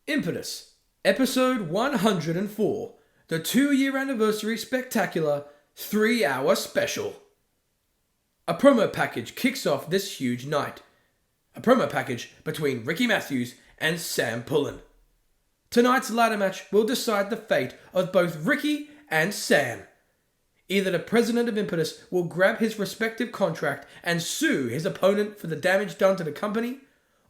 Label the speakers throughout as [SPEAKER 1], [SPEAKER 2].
[SPEAKER 1] Impetus, episode 104, the 2-year anniversary spectacular 3-hour special. A promo package kicks off this huge night. A promo package between Riki Mathews and Sam Pullen. Tonight's ladder match will decide the fate of both Riki and Sam. Either the president of Impetus will grab his respective contract and sue his opponent for the damage done to the company,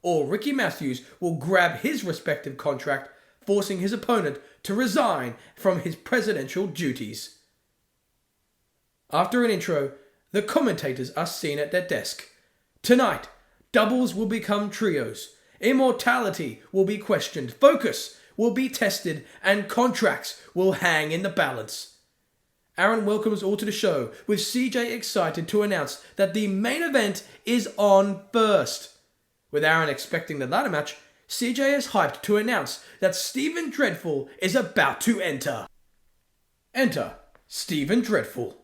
[SPEAKER 1] or Riki Mathews will grab his respective contract, forcing his opponent to resign from his presidential duties. After an intro, the commentators are seen at their desk. Tonight, doubles will become trios, immortality will be questioned, focus will be tested, and contracts will hang in the balance. Aaron welcomes all to the show, with CJ excited to announce that the main event is on first. With Aaron expecting the ladder match, CJ is hyped to announce that Steven Dreadful is about to enter. Enter Steven Dreadful.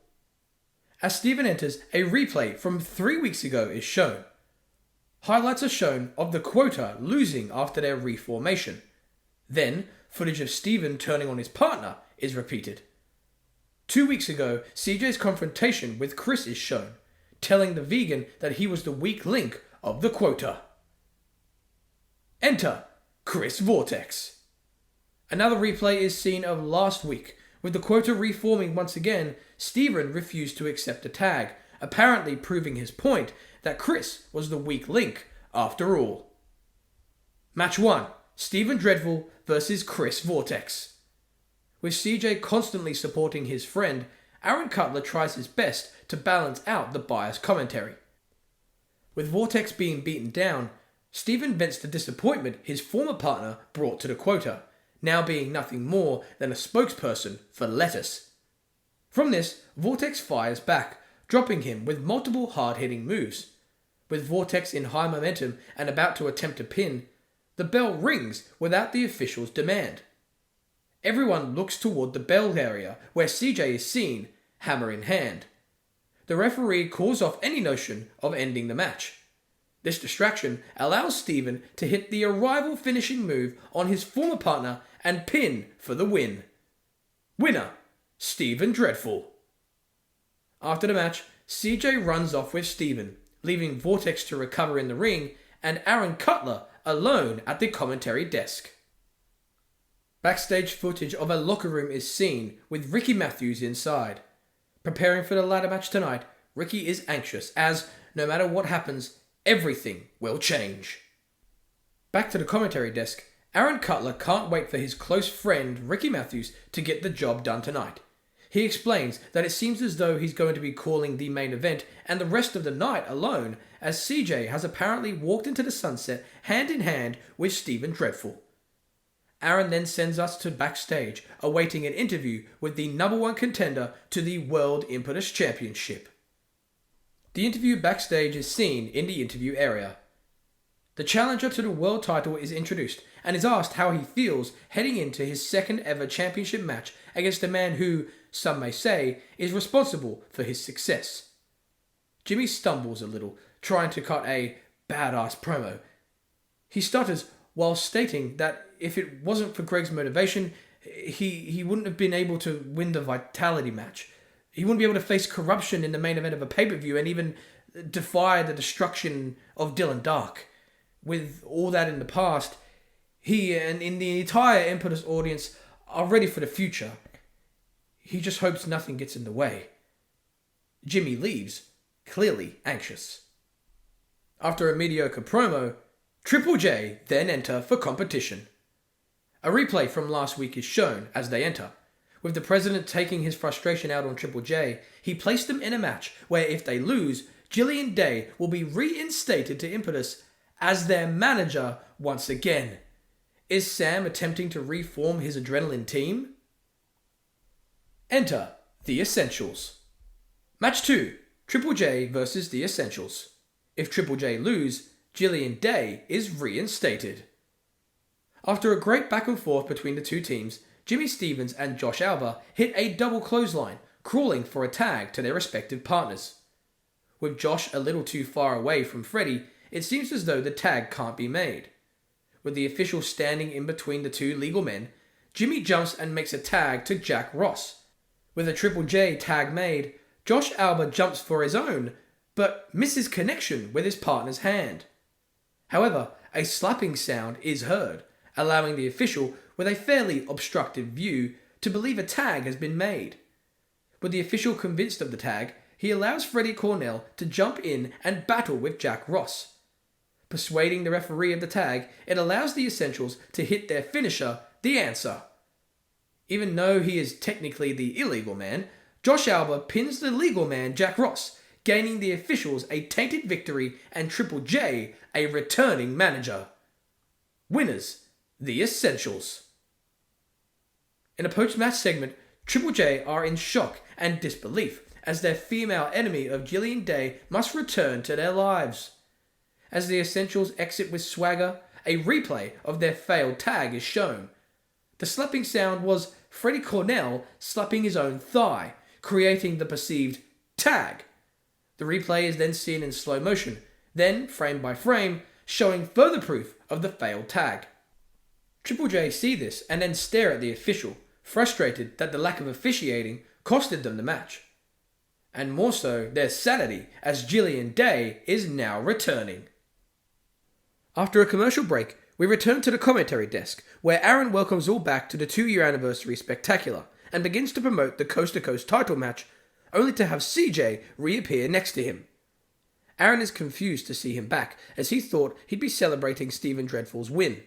[SPEAKER 1] As Steven enters, a replay from 3 weeks ago is shown. Highlights are shown of the Quota losing after their reformation. Then, footage of Steven turning on his partner is repeated. 2 weeks ago, CJ's confrontation with Chris is shown, telling the vegan that he was the weak link of the Quota. Enter Chris Vortex. Another replay is seen of last week. With the Quota reforming once again, Steven refused to accept a tag, apparently proving his point that Chris was the weak link after all. Match 1. Steven Dreadful versus Chris Vortex. With CJ constantly supporting his friend, Aaron Cutler tries his best to balance out the biased commentary. With Vortex being beaten down, Steven vents the disappointment his former partner brought to the Quota, now being nothing more than a spokesperson for lettuce. From this, Vortex fires back, dropping him with multiple hard-hitting moves. With Vortex in high momentum and about to attempt a pin, the bell rings without the official's demand. Everyone looks toward the bell area where CJ is seen, hammer in hand. The referee calls off any notion of ending the match. This distraction allows Steven to hit the arrival finishing move on his former partner and pin for the win. Winner, Steven Dreadful. After the match, CJ runs off with Steven, leaving Vortex to recover in the ring and Aaron Cutler alone at the commentary desk. Backstage footage of a locker room is seen with Riki Mathews inside. Preparing for the ladder match tonight, Riki is anxious as, no matter what happens, everything will change. Back to the commentary desk, Aaron Cutler can't wait for his close friend Riki Mathews to get the job done tonight. He explains that it seems as though he's going to be calling the main event and the rest of the night alone, as CJ has apparently walked into the sunset hand in hand with Steven Dreadful. Aaron then sends us to backstage, awaiting an interview with the #1 contender to the World Impetus Championship. The interview backstage is seen in the interview area. The challenger to the world title is introduced and is asked how he feels heading into his second ever championship match against a man who, some may say, is responsible for his success. Jimmy stumbles a little, trying to cut a badass promo. He stutters while stating that if it wasn't for Greg's motivation, he wouldn't have been able to win the Vitality match. He wouldn't be able to face corruption in the main event of a pay-per-view and even defy the destruction of Dylan Dark. With all that in the past, he and in the entire Impetus audience are ready for the future. He just hopes nothing gets in the way. Jimmy leaves, clearly anxious. After a mediocre promo, Triple J then enter for competition. A replay from last week is shown as they enter. With the president taking his frustration out on Triple J, he placed them in a match where if they lose, Jillian Day will be reinstated to Impetus as their manager once again. Is Sam attempting to reform his Adrenaline team? Enter The Essentials. Match 2, Triple J versus The Essentials. If Triple J lose, Jillian Day is reinstated. After a great back and forth between the two teams, Jimmy Stevens and Josh Alba hit a double clothesline, crawling for a tag to their respective partners. With Josh a little too far away from Freddie, it seems as though the tag can't be made. With the official standing in between the two legal men, Jimmy jumps and makes a tag to Jack Ross. With a Triple J tag made, Josh Alba jumps for his own, but misses connection with his partner's hand. However, a slapping sound is heard, allowing the official with a fairly obstructive view to believe a tag has been made. With the official convinced of the tag, he allows Freddie Cornell to jump in and battle with Jack Ross. Persuading the referee of the tag, it allows the Essentials to hit their finisher, the answer. Even though he is technically the illegal man, Josh Alba pins the legal man Jack Ross, gaining the officials a tainted victory and Triple J a returning manager. Winners, the Essentials. In a post-match segment, Triple J are in shock and disbelief as their female enemy of Jillian Day must return to their lives. As the Essentials exit with swagger, a replay of their failed tag is shown. The slapping sound was Freddie Cornell slapping his own thigh, creating the perceived tag. The replay is then seen in slow motion, then frame by frame, showing further proof of the failed tag. Triple J see this and then stare at the official, frustrated that the lack of officiating costed them the match. And more so, their sanity, as Jillian Day is now returning. After a commercial break, we return to the commentary desk, where Aaron welcomes all back to the 2-year anniversary spectacular, and begins to promote the Coast to Coast title match, only to have CJ reappear next to him. Aaron is confused to see him back, as he thought he'd be celebrating Steven Dreadful's win.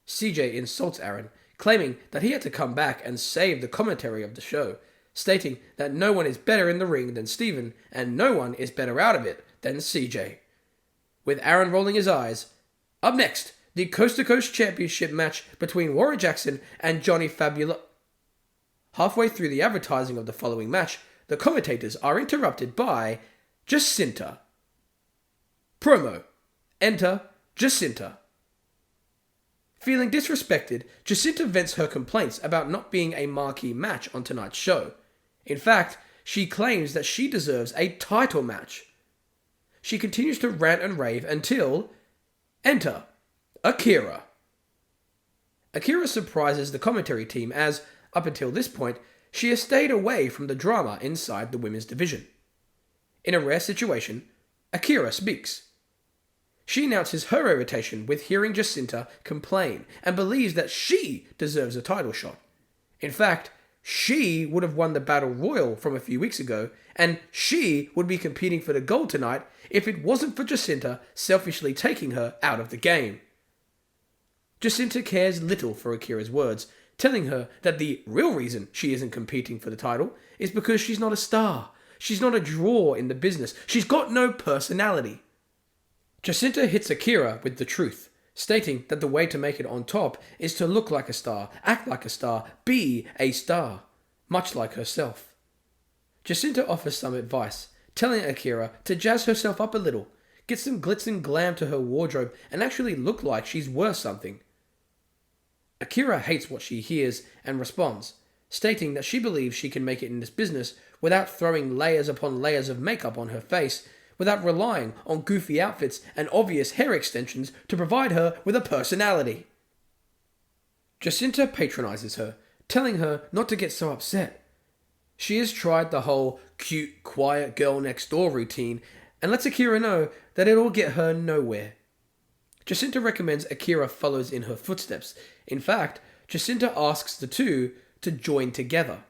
[SPEAKER 1] CJ insults Aaron, claiming that he had to come back and save the commentary of the show, stating that no one is better in the ring than Steven, and no one is better out of it than CJ. With Aaron rolling his eyes, up next, the Coast to Coast Championship match between Warren Jaxon and Johnny Fabuloso. Halfway through the advertising of the following match, the commentators are interrupted by Jacinta. Promo. Enter Jacinta. Feeling disrespected, Jacinta vents her complaints about not being a marquee match on tonight's show. In fact, she claims that she deserves a title match. She continues to rant and rave until... Enter Akira. Akira surprises the commentary team as, up until this point, she has stayed away from the drama inside the women's division. In a rare situation, Akira speaks. She announces her irritation with hearing Jacinta complain and believes that she deserves a title shot. In fact, she would have won the Battle Royal from a few weeks ago, and she would be competing for the gold tonight if it wasn't for Jacinta selfishly taking her out of the game. Jacinta cares little for Akira's words, telling her that the real reason she isn't competing for the title is because she's not a star. She's not a draw in the business. She's got no personality. Jacinta hits Akira with the truth, stating that the way to make it on top is to look like a star, act like a star, be a star, much like herself. Jacinta offers some advice, telling Akira to jazz herself up a little, get some glitz and glam to her wardrobe, and actually look like she's worth something. Akira hates what she hears and responds, stating that she believes she can make it in this business without throwing layers upon layers of makeup on her face, without relying on goofy outfits and obvious hair extensions to provide her with a personality. Jacinta patronizes her, telling her not to get so upset. She has tried the whole cute, quiet girl next door routine and lets Akira know that it'll get her nowhere. Jacinta recommends Akira follows in her footsteps. In fact, Jacinta asks the two to join together.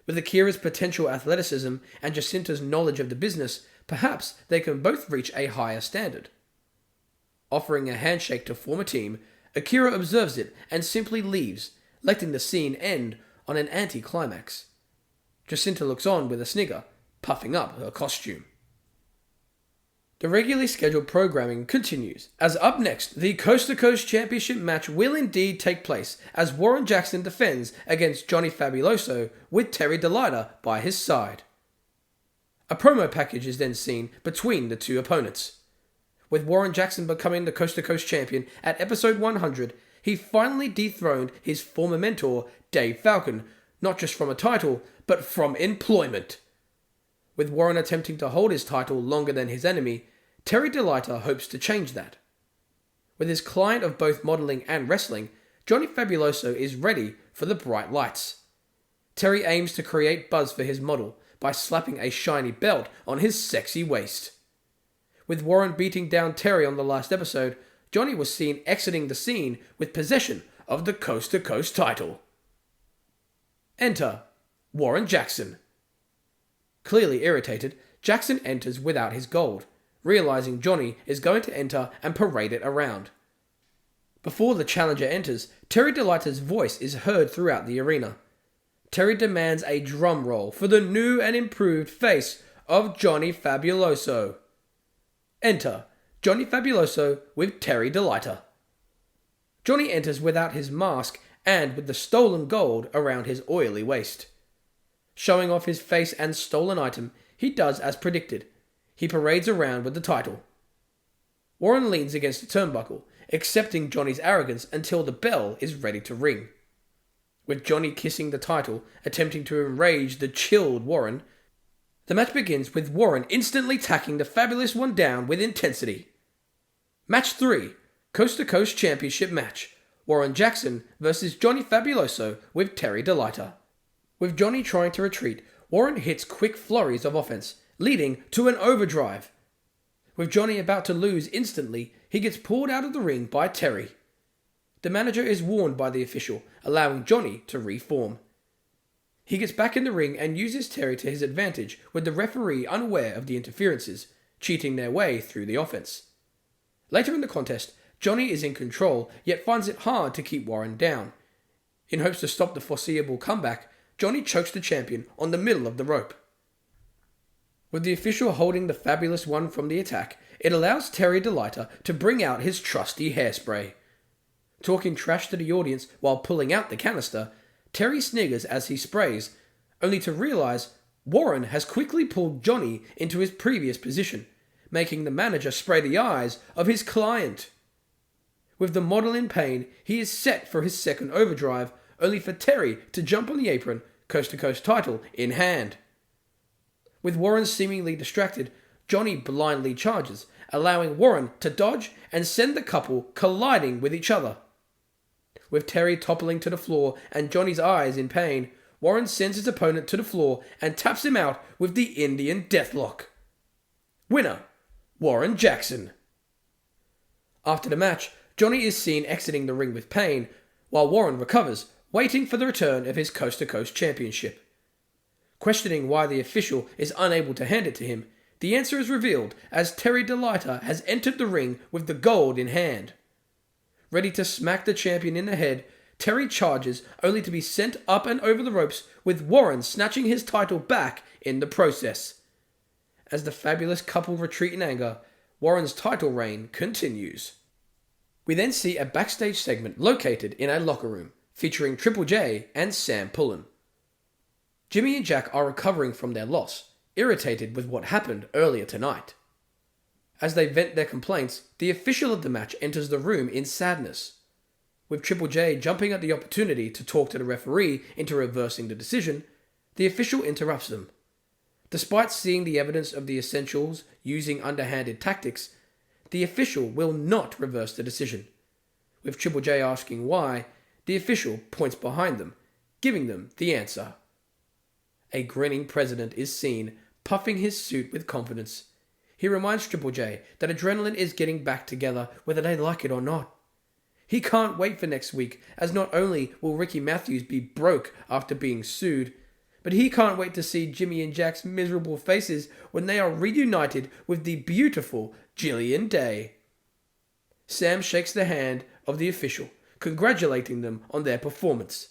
[SPEAKER 1] With Akira's potential athleticism and Jacinta's knowledge of the business, perhaps they can both reach a higher standard. Offering a handshake to form a team, Akira observes it and simply leaves, letting the scene end on an anti-climax. Jacinta looks on with a snigger, puffing up her costume. The regularly scheduled programming continues, as up next, the Coast to Coast Championship match will indeed take place as Warren Jaxon defends against Johnny Fabuloso with Terri Delighta by his side. A promo package is then seen between the two opponents. With Warren Jaxon becoming the Coast to Coast champion at episode 100, he finally dethroned his former mentor, Dave Falcon, not just from a title, but from employment. With Warren attempting to hold his title longer than his enemy, Terri Delighta hopes to change that. With his client of both modelling and wrestling, Johnny Fabuloso is ready for the bright lights. Terri aims to create buzz for his model by slapping a shiny belt on his sexy waist. With Warren beating down Terri on the last episode, Johnny was seen exiting the scene with possession of the Coast to Coast title. Enter Warren Jaxon. Clearly irritated, Jaxon enters without his gold, realizing Johnny is going to enter and parade it around. Before the challenger enters, Terri Delighta's voice is heard throughout the arena. Terri demands a drum roll for the new and improved face of Johnny Fabuloso. Enter Johnny Fabuloso with Terri Delighta. Johnny enters without his mask and with the stolen gold around his oily waist. Showing off his face and stolen item, he does as predicted. He parades around with the title. Warren leans against the turnbuckle, accepting Johnny's arrogance until the bell is ready to ring. With Johnny kissing the title, attempting to enrage the chilled Warren, the match begins with Warren instantly tacking the Fabulous One down with intensity. Match 3, Coast to Coast Championship match. Warren Jaxon versus Johnny Fabuloso with Terri Delighta. With Johnny trying to retreat, Warren hits quick flurries of offense, leading to an overdrive. With Johnny about to lose instantly, he gets pulled out of the ring by Terri. The manager is warned by the official, allowing Johnny to reform. He gets back in the ring and uses Terri to his advantage, with the referee unaware of the interferences, cheating their way through the offense. Later in the contest, Johnny is in control, yet finds it hard to keep Warren down. In hopes to stop the foreseeable comeback, Johnny chokes the champion on the middle of the rope. With the official holding the Fabulous One from the attack, it allows Terri Delighta to bring out his trusty hairspray. Talking trash to the audience while pulling out the canister, Terri sniggers as he sprays, only to realise Warren has quickly pulled Johnny into his previous position, making the manager spray the eyes of his client. With the model in pain, he is set for his second overdrive, only for Terri to jump on the apron, Coast to Coast title in hand. With Warren seemingly distracted, Johnny blindly charges, allowing Warren to dodge and send the couple colliding with each other. With Terri toppling to the floor and Johnny's eyes in pain, Warren sends his opponent to the floor and taps him out with the Indian Deathlock. Winner, Warren Jaxon. After the match, Johnny is seen exiting the ring with pain, while Warren recovers, waiting for the return of his Coast to Coast Championship. Questioning why the official is unable to hand it to him, the answer is revealed as Terri Delighta has entered the ring with the gold in hand. Ready to smack the champion in the head, Terri charges only to be sent up and over the ropes, with Warren snatching his title back in the process. As the fabulous couple retreat in anger, Warren's title reign continues. We then see a backstage segment located in a locker room, featuring Triple J and Sam Pullen. Jimmy and Jack are recovering from their loss, irritated with what happened earlier tonight. As they vent their complaints, the official of the match enters the room in sadness. With Triple J jumping at the opportunity to talk to the referee into reversing the decision, the official interrupts them. Despite seeing the evidence of the Essentials using underhanded tactics, the official will not reverse the decision. With Triple J asking why, the official points behind them, giving them the answer. A grinning president is seen, puffing his suit with confidence. He reminds Triple J that adrenaline is getting back together whether they like it or not. He can't wait for next week, as not only will Riki Mathews be broke after being sued, but he can't wait to see Jimmy and Jack's miserable faces when they are reunited with the beautiful Jillian Day. Sam shakes the hand of the official, congratulating them on their performance.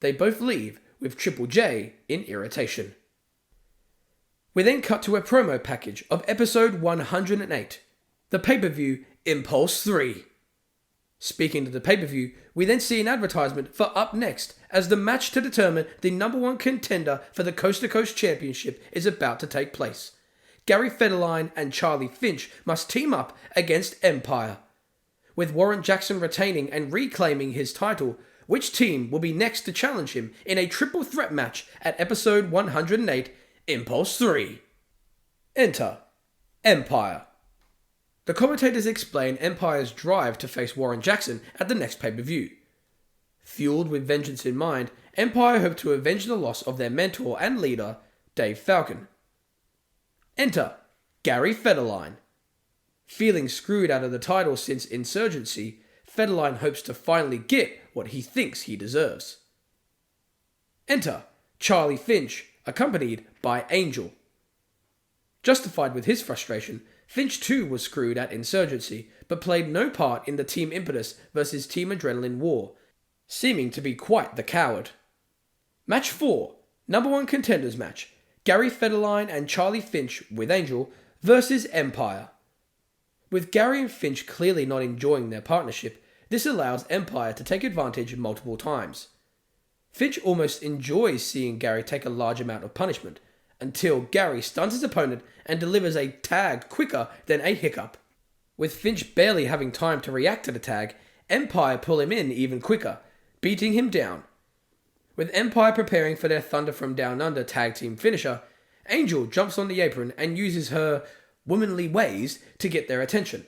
[SPEAKER 1] They both leave with Triple J in irritation. We then cut to a promo package of episode 108, the pay-per-view Impulse 3. Speaking of the pay-per-view, we then see an advertisement for Up Next, as the match to determine the number one contender for the Coast to Coast Championship is about to take place. Gary Federline and Charlie Finch must team up against Empire. With Warren Jaxon retaining and reclaiming his title, which team will be next to challenge him in a triple threat match at episode 108, Impulse 3? Enter Empire. The commentators explain Empire's drive to face Warren Jaxon at the next pay-per-view. Fueled with vengeance in mind, Empire hope to avenge the loss of their mentor and leader, Dave Falcon. Enter Gary Federline. Feeling screwed out of the title since Insurgency, Federline hopes to finally get what he thinks he deserves. Enter Charlie Finch, accompanied by Angel. Justified with his frustration, Finch too was screwed at Insurgency, but played no part in the Team Impetus versus Team Adrenaline war, seeming to be quite the coward. Match 4, number 1 contenders match, Gary Federline and Charlie Finch with Angel versus Empire. With Gary and Finch clearly not enjoying their partnership, this allows Empire to take advantage multiple times. Finch almost enjoys seeing Gary take a large amount of punishment, until Gary stuns his opponent and delivers a tag quicker than a hiccup. With Finch barely having time to react to the tag, Empire pull him in even quicker, beating him down. With Empire preparing for their Thunder from Down Under tag team finisher, Angel jumps on the apron and uses her womanly ways to get their attention.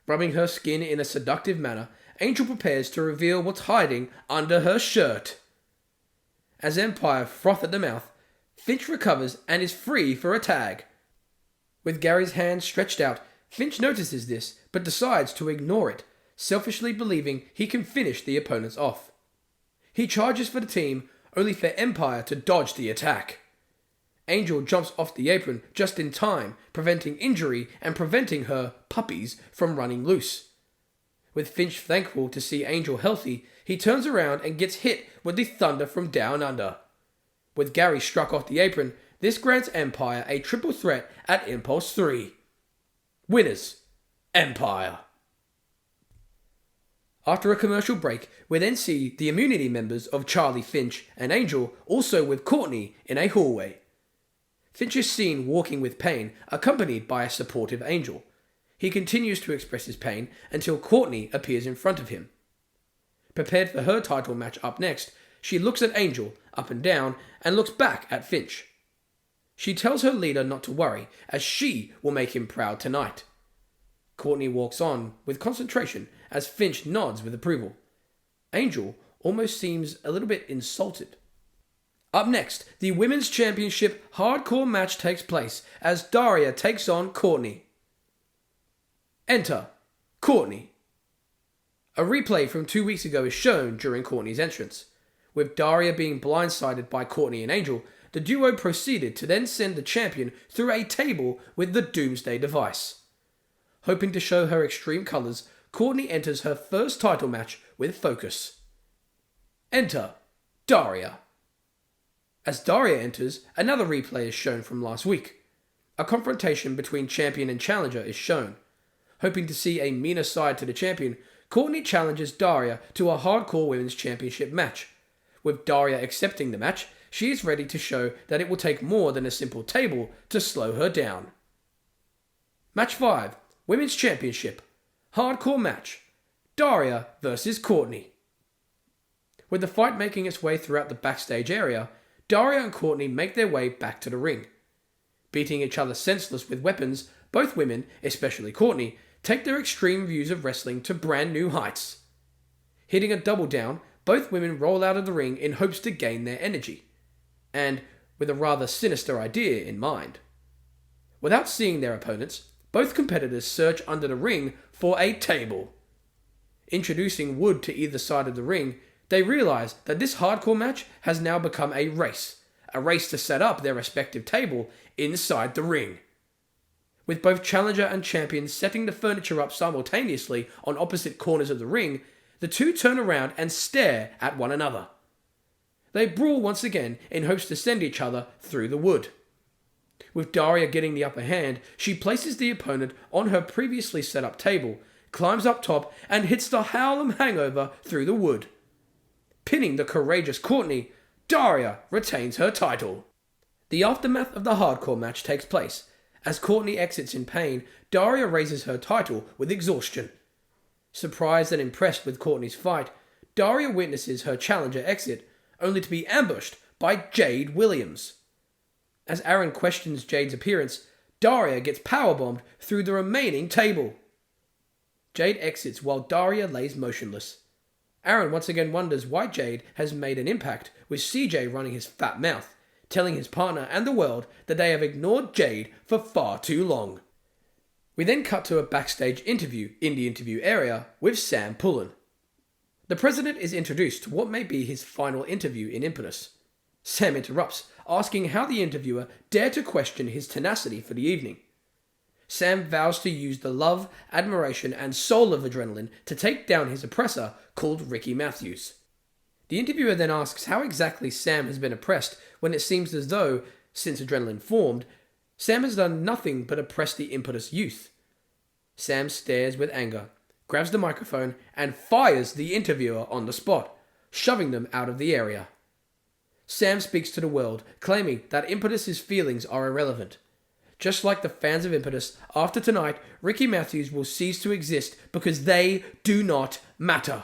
[SPEAKER 1] Rubbing her skin in a seductive manner, Angel prepares to reveal what's hiding under her shirt. As Empire froth at the mouth, Finch recovers and is free for a tag. With Gary's hand stretched out, Finch notices this but decides to ignore it, selfishly believing he can finish the opponents off. He charges for the team, only for Empire to dodge the attack. Angel jumps off the apron just in time, preventing injury and preventing her puppies from running loose. With Finch thankful to see Angel healthy, he turns around and gets hit with the Thunder from Down Under. With Gary struck off the apron, this grants Empire a triple threat at Impulse 3. Winners, Empire. After a commercial break, we then see the immunity members of Charlie, Finch and Angel also with Cortni in a hallway. Finch is seen walking with pain, accompanied by a supportive Angel. He continues to express his pain until Cortni appears in front of him. Prepared for her title match up next, she looks at Angel, up and down, and looks back at Finch. She tells her leader not to worry, as she will make him proud tonight. Cortni walks on with concentration as Finch nods with approval. Angel almost seems a little bit insulted. Up next, the Women's Championship hardcore match takes place as Daria takes on Cortni. Enter Cortni. A replay from 2 weeks ago is shown during Cortni's entrance. With Daria being blindsided by Cortni and Angel, the duo proceeded to then send the champion through a table with the Doomsday device. Hoping to show her extreme colours, Cortni enters her first title match with Focus. Enter Daria. As Daria enters, another replay is shown from last week. A confrontation between champion and challenger is shown. Hoping to see a meaner side to the champion, Cortni challenges Daria to a hardcore women's championship match. With Daria accepting the match, she is ready to show that it will take more than a simple table to slow her down. Match 5, Women's Championship, hardcore match, Daria versus Cortni. With the fight making its way throughout the backstage area, Daria and Cortni make their way back to the ring. Beating each other senseless with weapons, both women, especially Cortni, take their extreme views of wrestling to brand new heights. Hitting a double down, both women roll out of the ring in hopes to gain their energy, and with a rather sinister idea in mind. Without seeing their opponents, both competitors search under the ring for a table. Introducing wood to either side of the ring, they realize that this hardcore match has now become a race to set up their respective table inside the ring. With both challenger and champion setting the furniture up simultaneously on opposite corners of the ring, the two turn around and stare at one another. They brawl once again in hopes to send each other through the wood. With Daria getting the upper hand, she places the opponent on her previously set up table, climbs up top, and hits the Howlem Hangover through the wood. Pinning the courageous Cortni, Daria retains her title. The aftermath of the hardcore match takes place. As Cortni exits in pain, Daria raises her title with exhaustion. Surprised and impressed with Cortni's fight, Daria witnesses her challenger exit, only to be ambushed by Jade Williams. As Aaron questions Jade's appearance, Daria gets powerbombed through the remaining table. Jade exits while Daria lays motionless. Aaron once again wonders why Jade has made an impact, with CJ running his fat mouth, telling his partner and the world that they have ignored Jade for far too long. We then cut to a backstage interview in the interview area with Sam Pullen. The president is introduced to what may be his final interview in Impetus. Sam interrupts, asking how the interviewer dared to question his tenacity for the evening. Sam vows to use the love, admiration, and soul of adrenaline to take down his oppressor called Riki Mathews. The interviewer then asks how exactly Sam has been oppressed when it seems as though, since adrenaline formed, Sam has done nothing but oppress the Impetus youth. Sam stares with anger, grabs the microphone, and fires the interviewer on the spot, shoving them out of the area. Sam speaks to the world, claiming that Impetus's feelings are irrelevant. Just like the fans of Impetus, after tonight, Riki Mathews will cease to exist because they do not matter.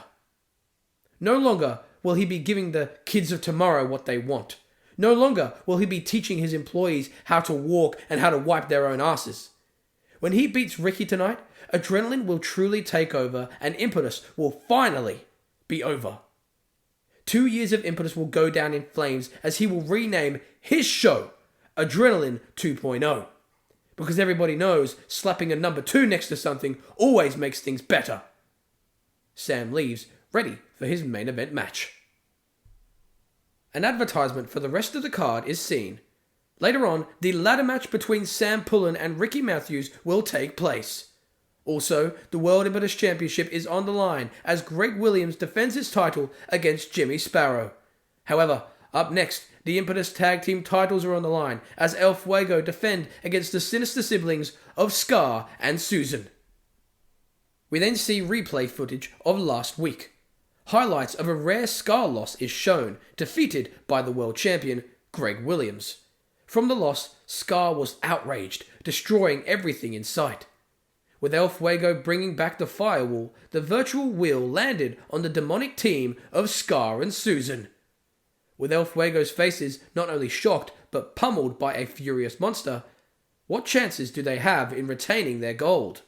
[SPEAKER 1] No longer will he be giving the kids of tomorrow what they want. No longer will he be teaching his employees how to walk and how to wipe their own asses. When he beats Riki tonight, adrenaline will truly take over and Impetus will finally be over. 2 years of Impetus will go down in flames as he will rename his show Adrenaline 2.0. Because everybody knows slapping a number 2 next to something always makes things better. Sam leaves, ready for his main event match. An advertisement for the rest of the card is seen. Later on, the ladder match between Sam Pullen and Riki Mathews will take place. Also, the World Impetus Championship is on the line as Jade Williams defends his title against Jimmy Sparrow. However, up next, the Impetus Tag Team titles are on the line as El Fuego defend against the sinister siblings of Skar and Susan. We then see replay footage of last week. Highlights of a rare Skar loss is shown, defeated by the world champion, Jade Williams. From the loss, Skar was outraged, destroying everything in sight. With El Fuego bringing back the firewall, the virtual wheel landed on the demonic team of Skar and Susan. With El Fuego's faces not only shocked but pummeled by a furious monster, what chances do they have in retaining their gold?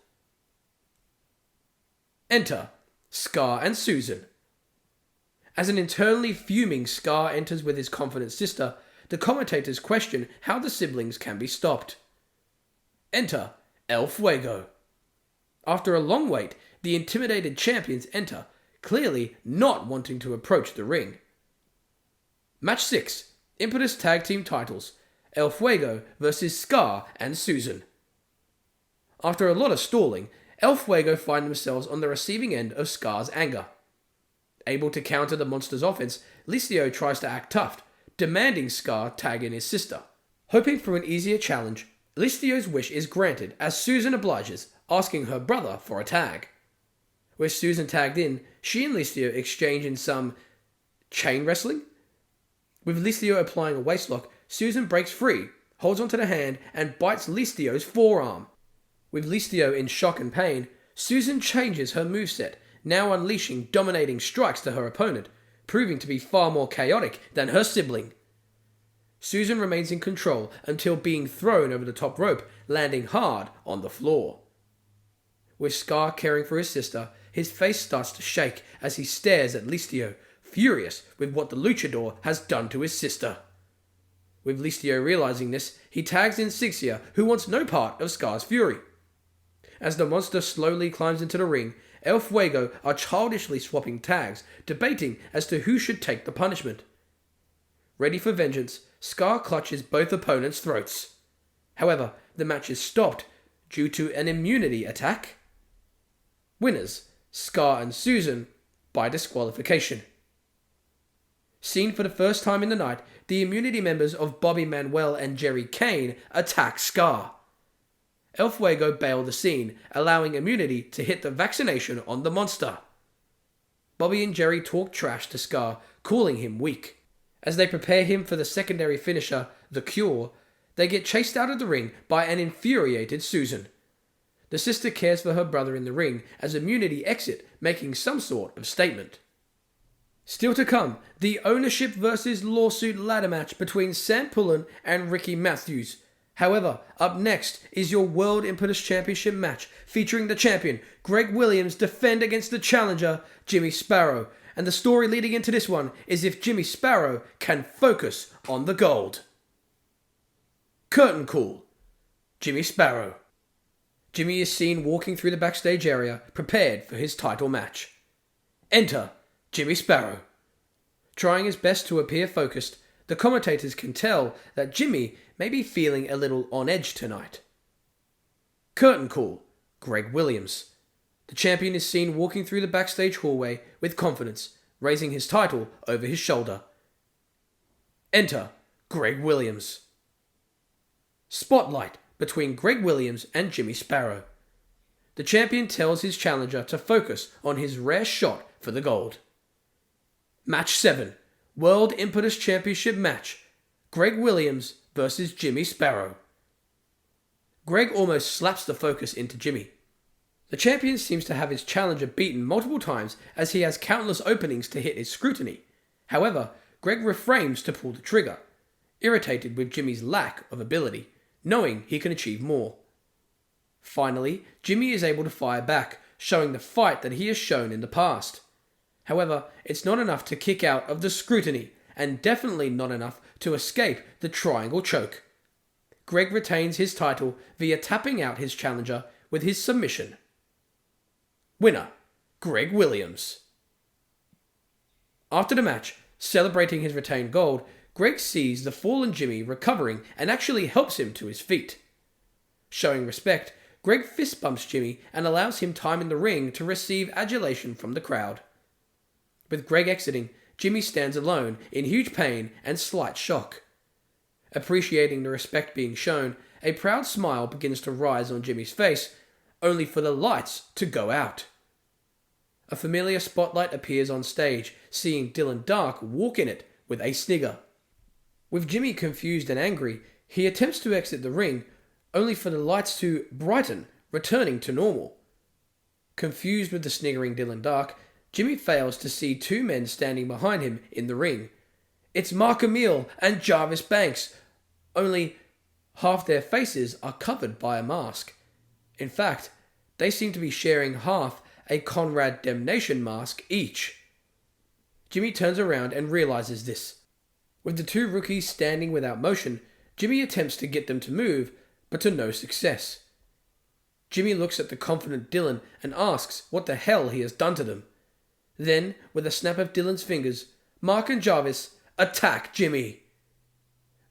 [SPEAKER 1] Enter Skar and Susan. As an internally fuming Skar enters with his confident sister, the commentators question how the siblings can be stopped. Enter El Fuego. After a long wait, the intimidated champions enter, clearly not wanting to approach the ring. Match 6. Impetus Tag Team Titles. El Fuego vs Skar and Susan. After a lot of stalling, El Fuego find themselves on the receiving end of Skar's anger. Able to counter the monster's offense, Licio tries to act tough, demanding Skar tag in his sister. Hoping for an easier challenge, Licio's wish is granted as Susan obliges, asking her brother for a tag. With Susan tagged in, she and Licio exchange in some chain wrestling. With Licio applying a waistlock, Susan breaks free, holds onto the hand, and bites Licio's forearm. With Licio in shock and pain, Susan changes her moveset, now unleashing dominating strikes to her opponent, proving to be far more chaotic than her sibling. Susan remains in control until being thrown over the top rope, landing hard on the floor. With Skar caring for his sister, his face starts to shake as he stares at Licio, furious with what the luchador has done to his sister. With Licio realizing this, he tags in Sixia, who wants no part of Skar's fury. As the monster slowly climbs into the ring, El Fuego are childishly swapping tags, debating as to who should take the punishment. Ready for vengeance, Skar clutches both opponents' throats. However, the match is stopped due to an immunity attack. Winners, Skar and Susan, by disqualification. Seen for the first time in the night, the immunity members of Bobby Manuel and Jerry Kane attack Skar. El Fuego bail the scene, allowing immunity to hit the vaccination on the monster. Bobby and Jerry talk trash to Skar, calling him weak. As they prepare him for the secondary finisher, the Cure, they get chased out of the ring by an infuriated Susan. The sister cares for her brother in the ring as immunity exit, making some sort of statement. Still to come, the ownership versus lawsuit ladder match between Sam Pullen and Riki Mathews. However, up next is your World Impetus Championship match featuring the champion Greg Williams defend against the challenger Jimmy Sparrow. And the story leading into this one is if Jimmy Sparrow can focus on the gold. Curtain call. Jimmy Sparrow. Jimmy is seen walking through the backstage area, prepared for his title match. Enter Jimmy Sparrow. Trying his best to appear focused, the commentators can tell that Jimmy may be feeling a little on edge tonight. Curtain call. Greg Williams. The champion is seen walking through the backstage hallway with confidence, raising his title over his shoulder. Enter Greg Williams. Spotlight between Greg Williams and Jimmy Sparrow. The champion tells his challenger to focus on his rare shot for the gold. Match 7. World Impetus Championship match. Greg Williams versus Jimmy Sparrow. Greg almost slaps the focus into Jimmy. The champion seems to have his challenger beaten multiple times as he has countless openings to hit his scrutiny. However, Greg refrains to pull the trigger, irritated with Jimmy's lack of ability, knowing he can achieve more. Finally, Jimmy is able to fire back, showing the fight that he has shown in the past. However, it's not enough to kick out of the scrutiny, and definitely not enough to escape the triangle choke. Greg retains his title via tapping out his challenger with his submission. Winner, Greg Williams. After the match, celebrating his retained gold, Greg sees the fallen Jimmy recovering and actually helps him to his feet. Showing respect, Greg fist bumps Jimmy and allows him time in the ring to receive adulation from the crowd. With Greg exiting, Jimmy stands alone in huge pain and slight shock. Appreciating the respect being shown, a proud smile begins to rise on Jimmy's face, only for the lights to go out. A familiar spotlight appears on stage, seeing Dylan Dark walk in it with a snigger. With Jimmy confused and angry, he attempts to exit the ring, only for the lights to brighten, returning to normal. Confused with the sniggering Dylan Dark, Jimmy fails to see two men standing behind him in the ring. It's Emille and Jarvis Banks, only half their faces are covered by a mask. In fact, they seem to be sharing half a Conrad Damnation mask each. Jimmy turns around and realizes this. With the two rookies standing without motion, Jimmy attempts to get them to move, but to no success. Jimmy looks at the confident Dylan and asks what the hell he has done to them. Then, with a snap of Dylan's fingers, Mark and Jarvis attack Jimmy.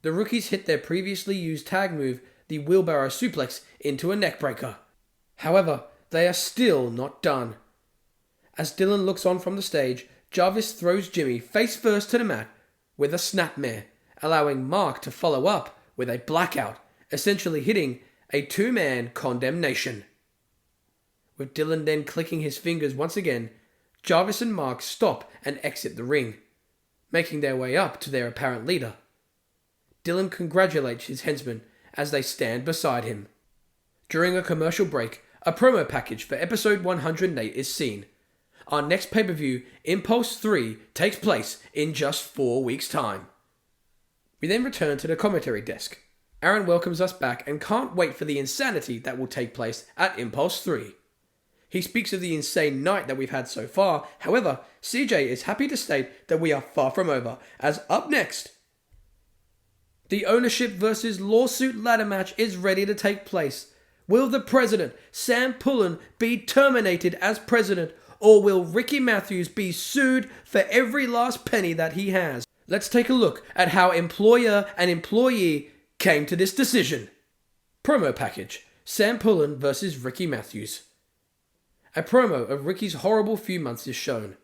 [SPEAKER 1] The rookies hit their previously used tag move, the wheelbarrow suplex, into a neckbreaker. However, they are still not done. As Dylan looks on from the stage, Jarvis throws Jimmy face first to the mat with a snapmare, allowing Mark to follow up with a blackout, essentially hitting a two-man condemnation. With Dylan then clicking his fingers once again, Jarvis and Mark stop and exit the ring, making their way up to their apparent leader. Dylan congratulates his henchmen as they stand beside him. During a commercial break, a promo package for episode 108 is seen. Our next pay-per-view, Impulse 3, takes place in just 4 weeks' time. We then return to the commentary desk. Aaron welcomes us back and can't wait for the insanity that will take place at Impulse 3. He speaks of the insane night that we've had so far. However, CJ is happy to state that we are far from over, as up next, the Ownership vs. Lawsuit ladder match is ready to take place. Will the president, Sam Pullen, be terminated as president, or will Riki Mathews be sued for every last penny that he has? Let's take a look at how employer and employee came to this decision. Promo package, Sam Pullen vs. Riki Mathews. A promo of Riki's horrible few months is shown.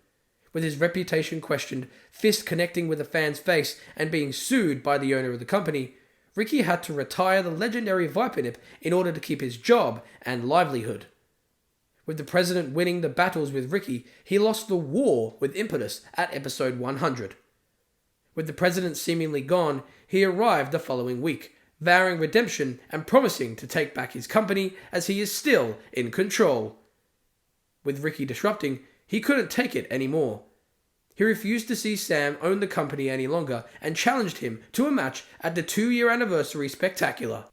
[SPEAKER 1] With his reputation questioned, fist connecting with a fan's face, and being sued by the owner of the company, Riki had to retire the legendary Viper Nip in order to keep his job and livelihood. With the president winning the battles with Riki, he lost the war with Impetus at episode 100. With the president seemingly gone, he arrived the following week, vowing redemption and promising to take back his company as he is still in control. With Riki disrupting, he couldn't take it anymore. He refused to see Sam own the company any longer and challenged him to a match at the 2-year anniversary spectacular.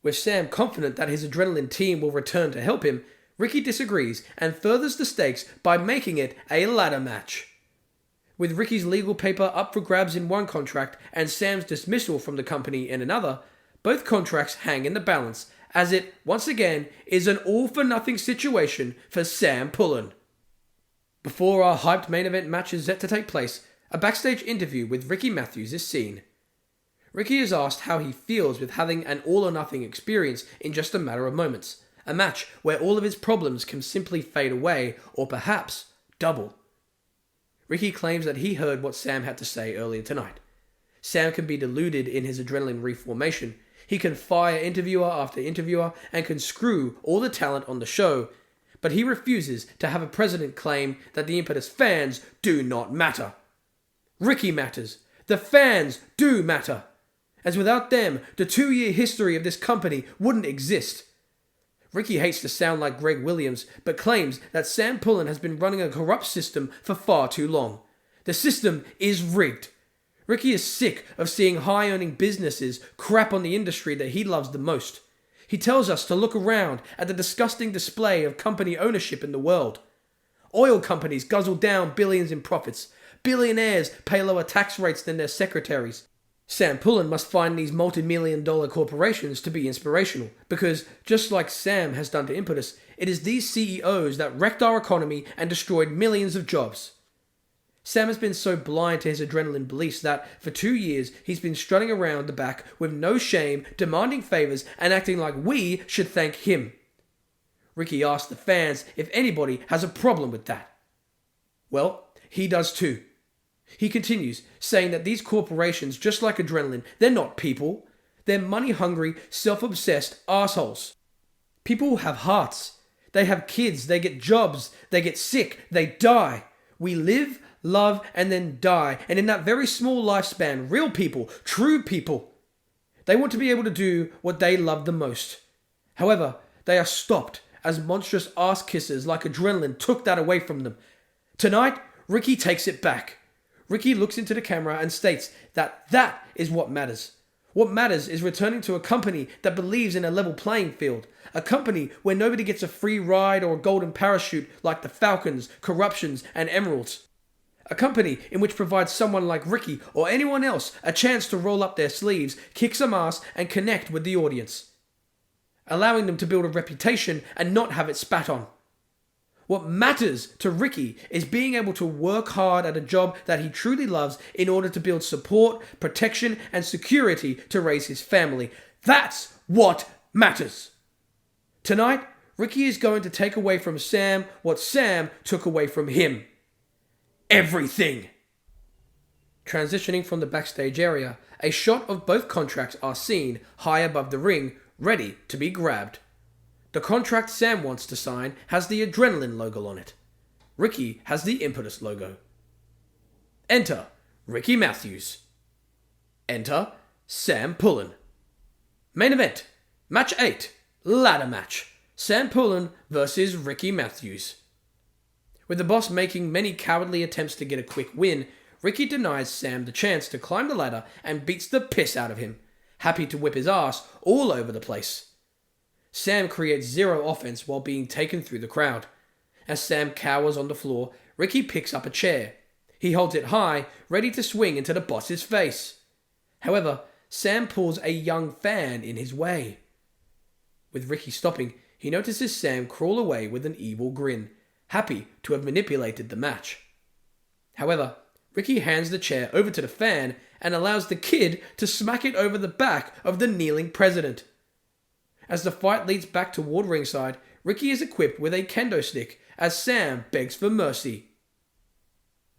[SPEAKER 1] With Sam confident that his adrenaline team will return to help him, Riki disagrees and furthers the stakes by making it a ladder match. With Riki's legal paper up for grabs in one contract and Sam's dismissal from the company in another, both contracts hang in the balance, as it, once again, is an all-for-nothing situation for Sam Pullen. Before our hyped main event match is set to take place, a backstage interview with Riki Mathews is seen. Riki is asked how he feels with having an all-or-nothing experience in just a matter of moments, a match where all of his problems can simply fade away or perhaps double. Riki claims that he heard what Sam had to say earlier tonight. Sam can be deluded in his adrenaline reformation. He can fire interviewer after interviewer and can screw all the talent on the show, but he refuses to have a president claim that the Impetus fans do not matter. Riki matters. The fans do matter. As without them, the 2-year history of this company wouldn't exist. Riki hates to sound like Greg Williams, but claims that Sam Pullen has been running a corrupt system for far too long. The system is rigged. Riki is sick of seeing high-earning businesses crap on the industry that he loves the most. He tells us to look around at the disgusting display of company ownership in the world. Oil companies guzzle down billions in profits. Billionaires pay lower tax rates than their secretaries. Sam Pullen must find these multi-million-dollar corporations to be inspirational, because, just like Sam has done to Impetus, it is these CEOs that wrecked our economy and destroyed millions of jobs. Sam has been so blind to his adrenaline beliefs that, for 2 years, he's been strutting around the back with no shame, demanding favors, and acting like we should thank him. Riki asks the fans if anybody has a problem with that. Well, he does too. He continues, saying that these corporations, just like adrenaline, they're not people. They're money-hungry, self-obsessed assholes. People have hearts. They have kids, they get jobs, they get sick, they die. We live, love, and then die. And in that very small lifespan, real people, true people, they want to be able to do what they love the most. However, they are stopped as monstrous ass-kissers like adrenaline took that away from them. Tonight, Riki takes it back. Riki looks into the camera and states that is what matters. What matters is returning to a company that believes in a level playing field. A company where nobody gets a free ride or a golden parachute like the Falcons, Corruptions, and Emeralds. A company in which provides someone like Riki or anyone else a chance to roll up their sleeves, kick some ass, and connect with the audience. Allowing them to build a reputation and not have it spat on. What matters to Riki is being able to work hard at a job that he truly loves in order to build support, protection, and security to raise his family. That's what matters. Tonight, Riki is going to take away from Sam what Sam took away from him. Everything. Transitioning from the backstage area, a shot of both contracts are seen high above the ring, ready to be grabbed. The contract Sam wants to sign has the Adrenaline logo on it. Riki has the Impetus logo. Enter Riki Mathews. Enter Sam Pullen. Main event, Match 8, Ladder Match. Sam Pullen versus Riki Mathews. With the boss making many cowardly attempts to get a quick win, Riki denies Sam the chance to climb the ladder and beats the piss out of him, happy to whip his ass all over the place. Sam creates zero offense while being taken through the crowd. As Sam cowers on the floor, Riki picks up a chair. He holds it high, ready to swing into the boss's face. However, Sam pulls a young fan in his way. With Riki stopping, he notices Sam crawl away with an evil grin, happy to have manipulated the match. However, Riki hands the chair over to the fan and allows the kid to smack it over the back of the kneeling president. As the fight leads back toward ringside, Riki is equipped with a kendo stick as Sam begs for mercy.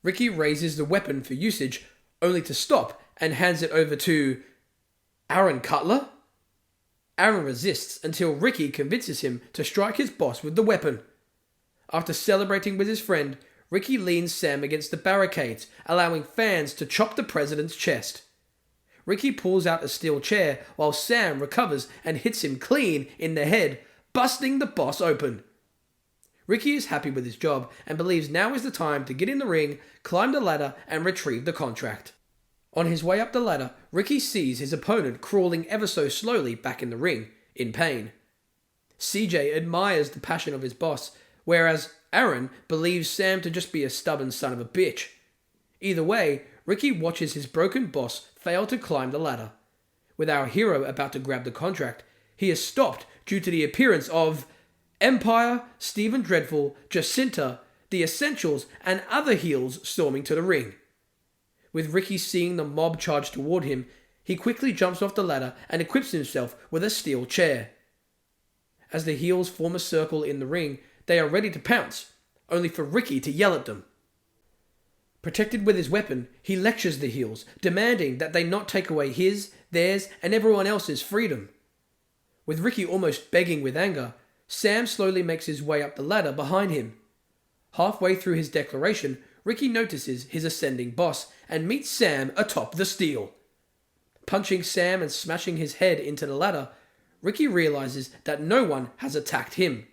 [SPEAKER 1] Riki raises the weapon for usage, only to stop and hands it over to Aaron Cutler? Aaron resists until Riki convinces him to strike his boss with the weapon. After celebrating with his friend, Riki leans Sam against the barricades, allowing fans to chop the president's chest. Riki pulls out a steel chair while Sam recovers and hits him clean in the head, busting the boss open. Riki is happy with his job and believes now is the time to get in the ring, climb the ladder, and retrieve the contract. On his way up the ladder, Riki sees his opponent crawling ever so slowly back in the ring, in pain. CJ admires the passion of his boss, whereas Aaron believes Sam to just be a stubborn son of a bitch. Either way, Riki watches his broken boss fail to climb the ladder. With our hero about to grab the contract, he is stopped due to the appearance of Empire, Stephen Dreadful, Jacinta, the Essentials, and other heels storming to the ring. With Riki seeing the mob charge toward him, he quickly jumps off the ladder and equips himself with a steel chair. As the heels form a circle in the ring, they are ready to pounce, only for Riki to yell at them. Protected with his weapon, he lectures the heels, demanding that they not take away his, theirs, and everyone else's freedom. With Riki almost begging with anger, Sam slowly makes his way up the ladder behind him. Halfway through his declaration, Riki notices his ascending boss and meets Sam atop the steel. Punching Sam and smashing his head into the ladder, Riki realizes that no one has attacked him.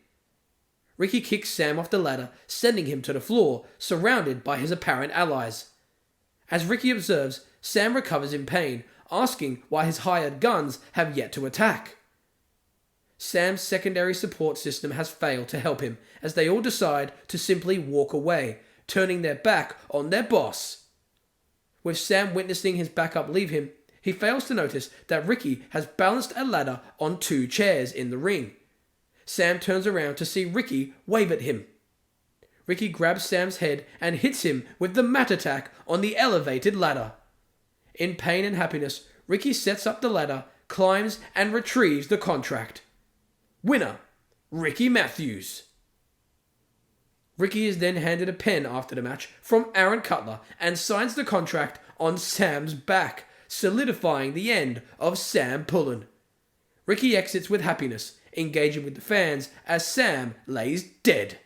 [SPEAKER 1] Riki kicks Sam off the ladder, sending him to the floor, surrounded by his apparent allies. As Riki observes, Sam recovers in pain, asking why his hired guns have yet to attack. Sam's secondary support system has failed to help him, as they all decide to simply walk away, turning their back on their boss. With Sam witnessing his backup leave him, he fails to notice that Riki has balanced a ladder on 2 chairs in the ring. Sam turns around to see Riki wave at him. Riki grabs Sam's head and hits him with the mat attack on the elevated ladder. In pain and happiness, Riki sets up the ladder, climbs, and retrieves the contract. Winner, Riki Mathews. Riki is then handed a pen after the match from Aaron Cutler and signs the contract on Sam's back, solidifying the end of Sam Pullen. Riki exits with happiness, engaging with the fans as Sam lays dead.